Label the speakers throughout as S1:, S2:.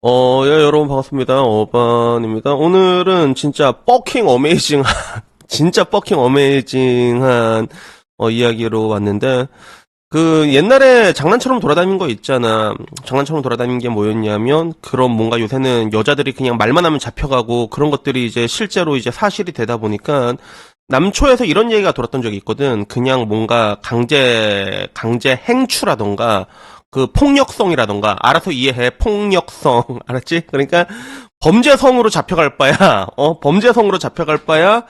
S1: 예, 여러분 반갑습니다. 어반입니다. 오늘은 진짜 뻑킹 어메이징한, 진짜 뻑킹 어메이징한, 이야기로 왔는데, 그, 옛날에 장난처럼 돌아다닌 거 있잖아. 장난처럼 돌아다닌 게 뭐였냐면, 그런 뭔가 요새는 여자들이 그냥 말만 하면 잡혀가고, 그런 것들이 이제 실제로 이제 사실이 되다 보니까, 남초에서 이런 얘기가 돌았던 적이 있거든. 그냥 뭔가 강제 행추라던가, 그 폭력성이라던가 알아서 이해해 폭력성 알았지? 그러니까 범죄성으로 잡혀갈 바야 범죄성으로 잡혀갈 바야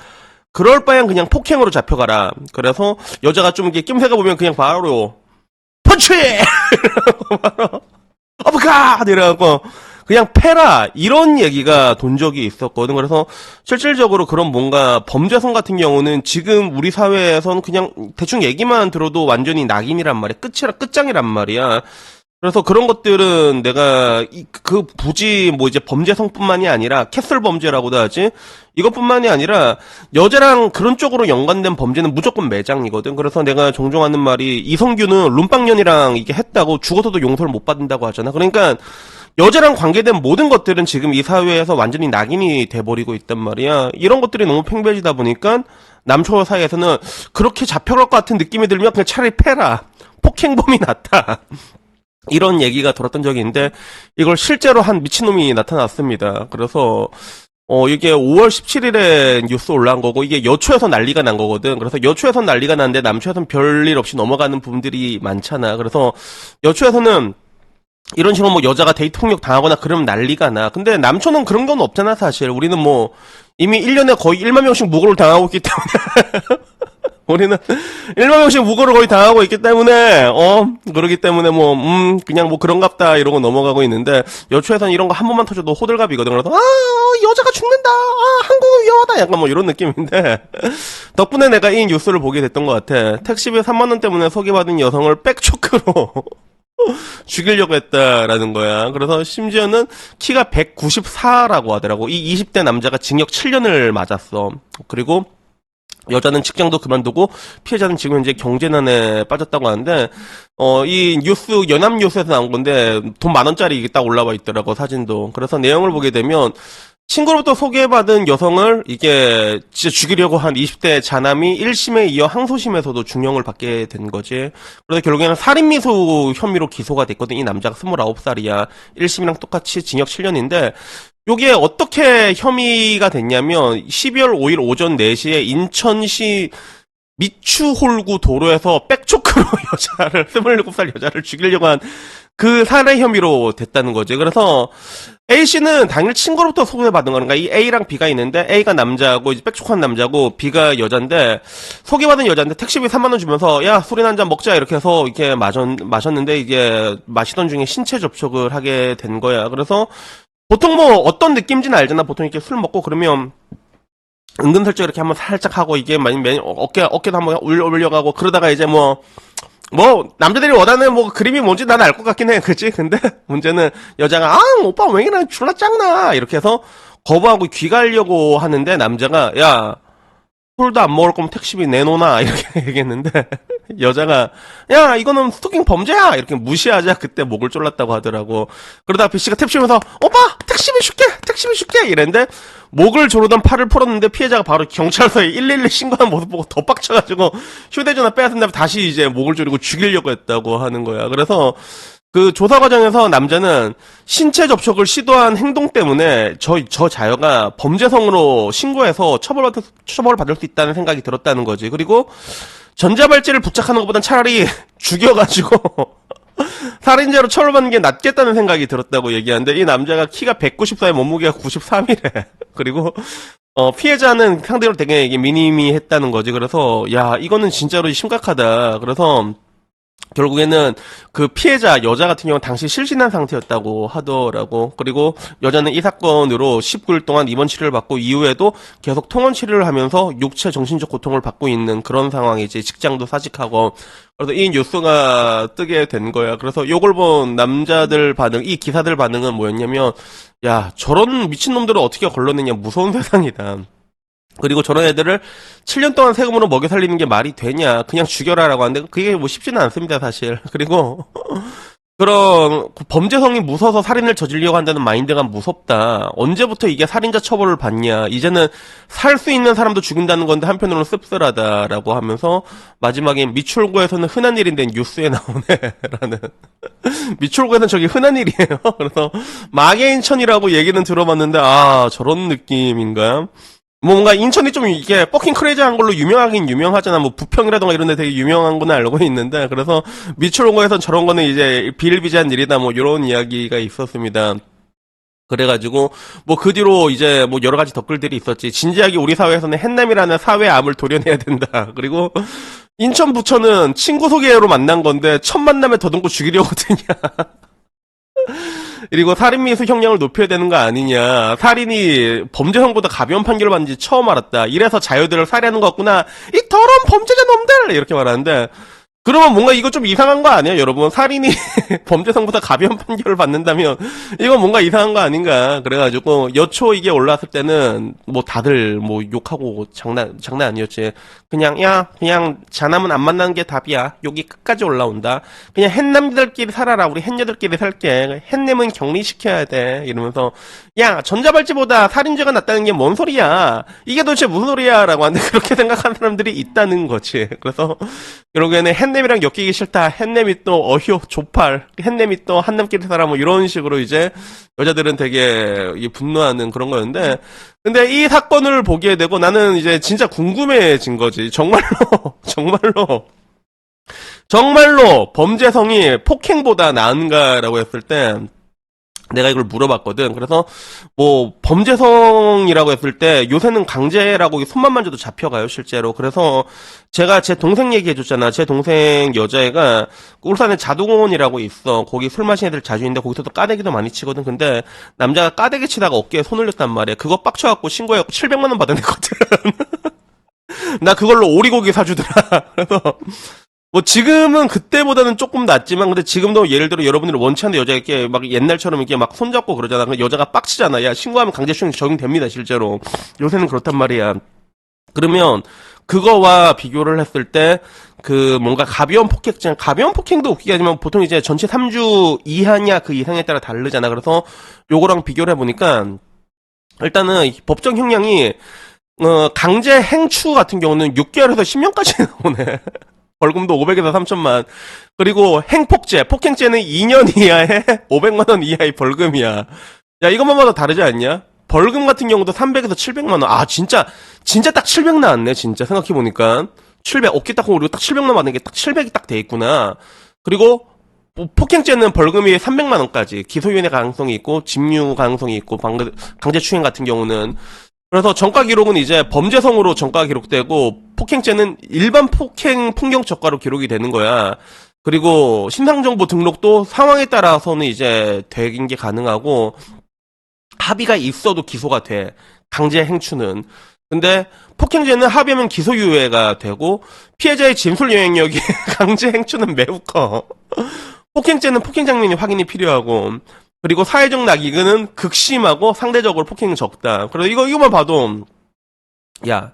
S1: 그럴 바엔 그냥 폭행으로 잡혀가라. 그래서 여자가 좀 이렇게 낌새가 보면 그냥 바로 펀치 바로 어브카 이래갖고 그냥 패라 이런 얘기가 돈 적이 있었거든. 그래서 실질적으로 그런 뭔가 범죄성 같은 경우는 지금 우리 사회에서는 그냥 대충 얘기만 들어도 완전히 낙인이란 말이야. 끝장이란 말이야. 그래서 그런 것들은 내가 그 굳이 뭐 이제 범죄성뿐만이 아니라 캐슬 범죄라고도 하지. 이것뿐만이 아니라 여자랑 그런 쪽으로 연관된 범죄는 무조건 매장이거든. 그래서 내가 종종 하는 말이 이성규는 룸빵년이랑 이게 했다고 죽어서도 용서를 못 받는다고 하잖아. 그러니까 여자랑 관계된 모든 것들은 지금 이 사회에서 완전히 낙인이 돼버리고 있단 말이야. 이런 것들이 너무 팽배해지다 보니까 남초 사이에서는 그렇게 잡혀갈 것 같은 느낌이 들면 그냥 차라리 패라. 폭행범이 낫다. 이런 얘기가 돌았던 적이 있는데 이걸 실제로 한 미친놈이 나타났습니다. 그래서 이게 5월 17일에 뉴스 올라온 거고 이게 여초에서 난리가 난 거거든. 그래서 여초에서 난리가 났는데 남초에서는 별일 없이 넘어가는 부분들이 많잖아. 그래서 여초에서는 이런 식으로 뭐 여자가 데이트 폭력 당하거나 그러면 난리가 나. 근데 남초는 그런 건 없잖아, 사실. 우리는 뭐 이미 1년에 거의 1만 명씩 무고를 당하고 있기 때문에 우리는 1만 명씩 무고를 거의 당하고 있기 때문에 그러기 때문에 뭐 그냥 뭐 그런갑다 이러고 넘어가고 있는데 여초에서는 이런 거 한 번만 터져도 호들갑이거든. 그래서 여자가 죽는다. 한국은 위험하다. 약간 뭐 이런 느낌인데 덕분에 내가 이 뉴스를 보게 됐던 것 같아. 택시비 3만 원 때문에 소개받은 여성을 백초크로 죽이려고 했다라는 거야. 그래서 심지어는 키가 194라고 하더라고. 이 20대 남자가 징역 7년을 맞았어. 그리고 여자는 직장도 그만두고 피해자는 지금 현재 경제난에 빠졌다고 하는데 이 뉴스 연합뉴스에서 나온 건데 돈 10,000원짜리 이게 딱 올라와 있더라고, 사진도. 그래서 내용을 보게 되면 친구로부터 소개받은 여성을 이게 진짜 죽이려고 한 20대 자남이 1심에 이어 항소심에서도 중형을 받게 된 거지. 그래서 결국에는 살인미수 혐의로 기소가 됐거든. 이 남자가 29살이야. 1심이랑 똑같이 징역 7년인데 요게 어떻게 혐의가 됐냐면 12월 5일 오전 4시에 인천시 미추홀구 도로에서 백초크로 여자를 27살 여자를 죽이려고 한 그 살해 혐의로 됐다는 거지. 그래서 A씨는 당일 친구로부터 소개받은 거니까 이 A랑 B가 있는데 A가 남자고 이제 백초크한 남자고 B가 여잔데 소개받은 여자인데 택시비 3만 원 주면서 야 술이나 한잔 먹자 이렇게 해서 이렇게 마셨는데 이게 마시던 중에 신체 접촉을 하게 된 거야. 그래서 보통 뭐 어떤 느낌인지는 알잖아. 보통 이렇게 술 먹고 그러면 은근슬쩍 이렇게 한번 살짝 하고 이게 어깨도 한번 올려가고 그러다가 이제 남자들이 원하는 뭐 그림이 뭔지 난 알 것 같긴 해. 그치? 근데 문제는 여자가 오빠 왜 이래 졸라 짱나 이렇게 해서 거부하고 귀가하려고 하는데 남자가 야 술도 안 먹을 거면 택시비 내놓나 이렇게 얘기했는데 여자가 야 이거는 스토킹 범죄야 이렇게 무시하자 그때 목을 졸랐다고 하더라고. 그러다 B씨가 탭치면서 오빠 택시비 줄게 이랬는데 목을 조르던 팔을 풀었는데 피해자가 바로 경찰서에 112 신고하는 모습 보고 더 빡쳐가지고 휴대전화 빼앗은 다음에 다시 이제 목을 조르고 죽이려고 했다고 하는 거야. 그래서 그 조사 과정에서 남자는 신체 접촉을 시도한 행동 때문에 저 자여가 범죄성으로 신고해서 처벌을 받을 수 있다는 생각이 들었다는 거지. 그리고 전자발찌를 부착하는 것보단 차라리 죽여가지고 살인죄로 처벌받는 게 낫겠다는 생각이 들었다고 얘기하는데 이 남자가 키가 194에 몸무게가 93이래. 그리고 피해자는 상대로 되게 이게 미니미했다는 거지. 그래서 야 이거는 진짜로 심각하다. 그래서 결국에는 그 피해자 여자 같은 경우는 당시 실신한 상태였다고 하더라고. 그리고 여자는 이 사건으로 19일 동안 입원 치료를 받고 이후에도 계속 통원 치료를 하면서 육체 정신적 고통을 받고 있는 그런 상황이지. 직장도 사직하고. 그래서 이 뉴스가 뜨게 된 거야. 그래서 요걸 본 남자들 반응, 이 기사들 반응은 뭐였냐면 야 저런 미친놈들을 어떻게 걸러내냐 무서운 세상이다. 그리고 저런 애들을 7년 동안 세금으로 먹여 살리는 게 말이 되냐. 그냥 죽여라라고 하는데 그게 뭐 쉽지는 않습니다, 사실. 그리고 그런 범죄성이 무서워서 살인을 저지르려고 한다는 마인드가 무섭다. 언제부터 이게 살인자 처벌을 받냐. 이제는 살 수 있는 사람도 죽인다는 건데 한편으로는 씁쓸하다라고 하면서 마지막에 미출고에서는 흔한 일인데 뉴스에 나오네라는. 미출고에서는 저게 흔한 일이에요. 그래서 마개인천이라고 얘기는 들어봤는데 아 저런 느낌인가? 뭔가 인천이 좀 이게 버킹 크레이지한 걸로 유명하긴 유명하잖아. 뭐 부평이라던가 이런 데 되게 유명한 거는 알고 있는데 그래서 미추홀고에선 저런 거는 이제 비일비재한 일이다 뭐 이런 이야기가 있었습니다. 그래가지고 뭐 그 뒤로 이제 뭐 여러 가지 댓글들이 있었지. 진지하게 우리 사회에서는 햇남이라는 사회암을 도려내야 된다. 그리고 인천 부처는 친구 소개로 만난 건데 첫 만남에 더듬고 죽이려고 드냐. 그리고 살인미수 형량을 높여야 되는 거 아니냐. 살인이 범죄형보다 가벼운 판결을 받는지 처음 알았다. 이래서 자유들을 살해하는 것 같구나. 이 더러운 범죄자 놈들! 이렇게 말하는데 그러면 뭔가 이거 좀 이상한 거 아니야, 여러분? 살인이 범죄성보다 가벼운 판결을 받는다면 이건 뭔가 이상한 거 아닌가? 그래가지고 여초 이게 올라왔을 때는 뭐 다들 뭐 욕하고 장난 아니었지. 그냥 자남은 안 만나는 게 답이야. 욕이 끝까지 올라온다. 그냥 햇남들끼리 살아라. 우리 햇녀들끼리 살게. 햇님은 격리시켜야 돼. 이러면서 야 전자발찌보다 살인죄가 낫다는 게 뭔 소리야? 이게 도대체 무슨 소리야?라고 하는데 그렇게 생각하는 사람들이 있다는 거지. 그래서 결국에는 햇님이랑 엮이기 싫다. 햇님이 또 어휴 조팔. 햇님이 또 한남끼리 살아 뭐 이런 식으로 이제 여자들은 되게 분노하는 그런 거였는데 근데 이 사건을 보게 되고 나는 이제 진짜 궁금해진 거지. 정말로 범죄성이 폭행보다 나은가라고 했을 때 내가 이걸 물어봤거든. 그래서 뭐 범죄성이라고 했을 때 요새는 강제라고 손만 만져도 잡혀가요 실제로. 그래서 제가 제 동생 얘기해줬잖아. 제 동생 여자애가 울산에 자두공원이라고 있어. 거기 술 마시는 애들 자주 있는데 거기서도 까대기도 많이 치거든. 근데 남자가 까대기 치다가 어깨에 손을 냈단 말이야. 그거 빡쳐갖고 신고해갖고 700만 원 받은 애거든. 나 그걸로 오리고기 사주더라. 그래서 뭐 지금은 그때보다는 조금 낫지만 근데 지금도 예를 들어 여러분들이 원치 않는 여자가 이렇게 막 옛날처럼 이렇게 막 손잡고 그러잖아. 근데 여자가 빡치잖아. 야 신고하면 강제추행 적용됩니다 실제로. 요새는 그렇단 말이야. 그러면 그거와 비교를 했을 때 그 뭔가 가벼운 폭행도 웃기게 하지만 보통 이제 전체 3주 이하냐 그 이상에 따라 다르잖아. 그래서 요거랑 비교를 해보니까 일단은 법정 형량이 강제 행추 같은 경우는 6개월에서 10년까지 나오네. 벌금도 500에서 3천만. 그리고 폭행죄는 2년 이하에 500만 원 이하의 벌금이야. 야, 이것만 봐도 다르지 않냐? 벌금 같은 경우도 300에서 700만 원. 아, 진짜 딱 700 나왔네, 진짜. 생각해보니까. 700, 어깨 딱 오르고 딱 700만 받는 게 딱 700이 딱 돼 있구나. 그리고, 뭐 폭행죄는 벌금이 300만 원까지. 기소유예 가능성이 있고, 집유 가능성이 있고, 강제추행 같은 경우는. 그래서 전과 기록은 이제 범죄성으로 전과가 기록되고 폭행죄는 일반 폭행 풍경 적과로 기록이 되는 거야. 그리고 신상정보 등록도 상황에 따라서는 이제 되긴 게 가능하고 합의가 있어도 기소가 돼. 강제 행추는. 근데 폭행죄는 합의하면 기소유예가 되고 피해자의 진술 여행력이 강제 행추는 매우 커. 폭행죄는 폭행 장면이 확인이 필요하고 그리고 사회적 낙이익은 극심하고 상대적으로 폭행은 적다. 그래서 이거만 봐도 야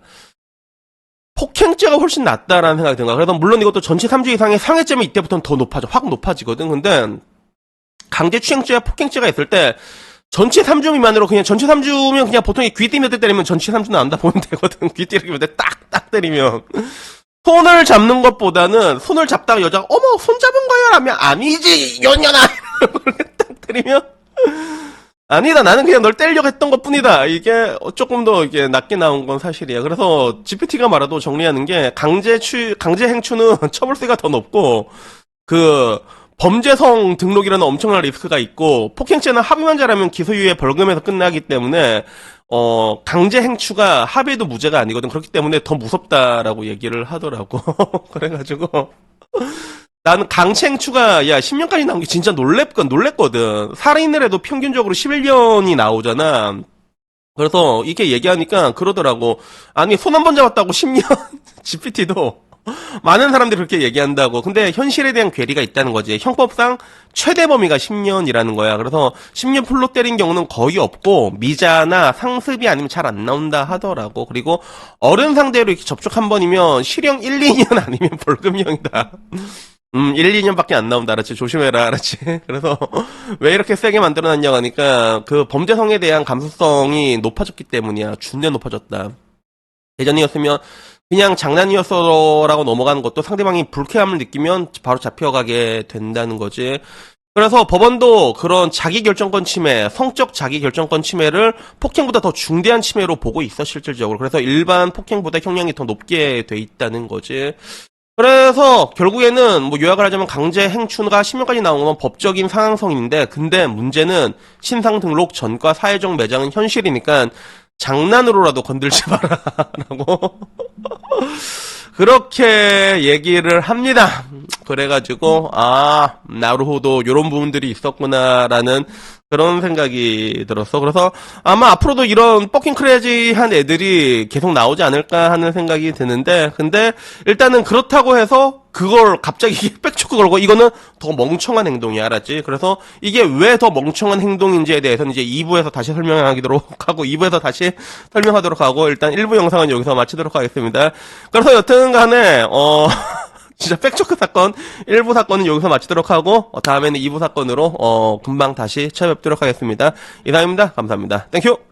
S1: 폭행죄가 훨씬 낫다라는 생각이 든다. 그래서 물론 이것도 전체 3주 이상의 상해죄면 이때부터는 더 높아져. 확 높아지거든. 근데 강제추행죄와 폭행죄가 있을 때 전체 3주 미만으로 그냥 전체 3주면 그냥 보통 귀띠 몇 대 때리면 전체 3주 나온다 보면 되거든. 귀띠 이렇게 몇 대 딱 때리면. 손을 잡는 것보다는 손을 잡다가 여자가 어머 손 잡은 거야 라면 아니지 연년아 딱 때리면 아니다 나는 그냥 널 때리려고 했던 것 뿐이다. 이게 조금 더 이게 낮게 나온 건 사실이야. 그래서 GPT가 말해도 정리하는 게 강제 행추는 처벌세가 더 높고 그 범죄성 등록이라는 엄청난 리스크가 있고 폭행죄는 합의만 잘하면 기소유예 벌금에서 끝나기 때문에 강제 행추가 합의도 무죄가 아니거든. 그렇기 때문에 더 무섭다라고 얘기를 하더라고. 그래가지고 나는 강제 행추가 야 10년까지 나온 게 진짜 놀랬거든. 살인을 해도 평균적으로 11년이 나오잖아. 그래서 이렇게 얘기하니까 그러더라고. 아니 손 한 번 잡았다고 10년 GPT도 많은 사람들이 그렇게 얘기한다고. 근데 현실에 대한 괴리가 있다는 거지. 형법상 최대 범위가 10년이라는 거야. 그래서 10년 풀로 때린 경우는 거의 없고 미자나 상습이 아니면 잘 안 나온다 하더라고. 그리고 어른 상대로 이렇게 접촉 한 번이면 실형 1, 2년 아니면 벌금형이다. 1, 2년밖에 안 나온다, 알았지? 조심해라, 알았지? 그래서, 왜 이렇게 세게 만들어놨냐고 하니까, 그 범죄성에 대한 감수성이 높아졌기 때문이야. 준내 높아졌다. 예전이었으면, 그냥 장난이었어라고 넘어가는 것도 상대방이 불쾌함을 느끼면 바로 잡혀가게 된다는 거지. 그래서 법원도 그런 자기결정권 침해, 성적 자기결정권 침해를 폭행보다 더 중대한 침해로 보고 있어, 실질적으로. 그래서 일반 폭행보다 형량이 더 높게 돼 있다는 거지. 그래서 결국에는 뭐 요약을 하자면 강제 행춘가 10년까지 나온 건 법적인 상황성인데, 근데 문제는 신상 등록 전과 사회적 매장은 현실이니까 장난으로라도 건들지 마라라고 그렇게 얘기를 합니다. 그래가지고 나루호도 요런 부분들이 있었구나라는 그런 생각이 들었어. 그래서 아마 앞으로도 이런 버킹 크레이지한 애들이 계속 나오지 않을까 하는 생각이 드는데, 근데 일단은 그렇다고 해서 그걸 갑자기 백초크 걸고 이거는 더 멍청한 행동이야, 알았지? 그래서 이게 왜 더 멍청한 행동인지에 대해서는 이제 2부에서 다시 설명하도록 하고 2부에서 다시 설명하도록 하고, 일단 1부 영상은 여기서 마치도록 하겠습니다. 그래서 여튼 간에 진짜 백초크 사건 1부 사건은 여기서 마치도록 하고, 다음에는 2부 사건으로 금방 다시 찾아뵙도록 하겠습니다. 이상입니다. 감사합니다. 땡큐.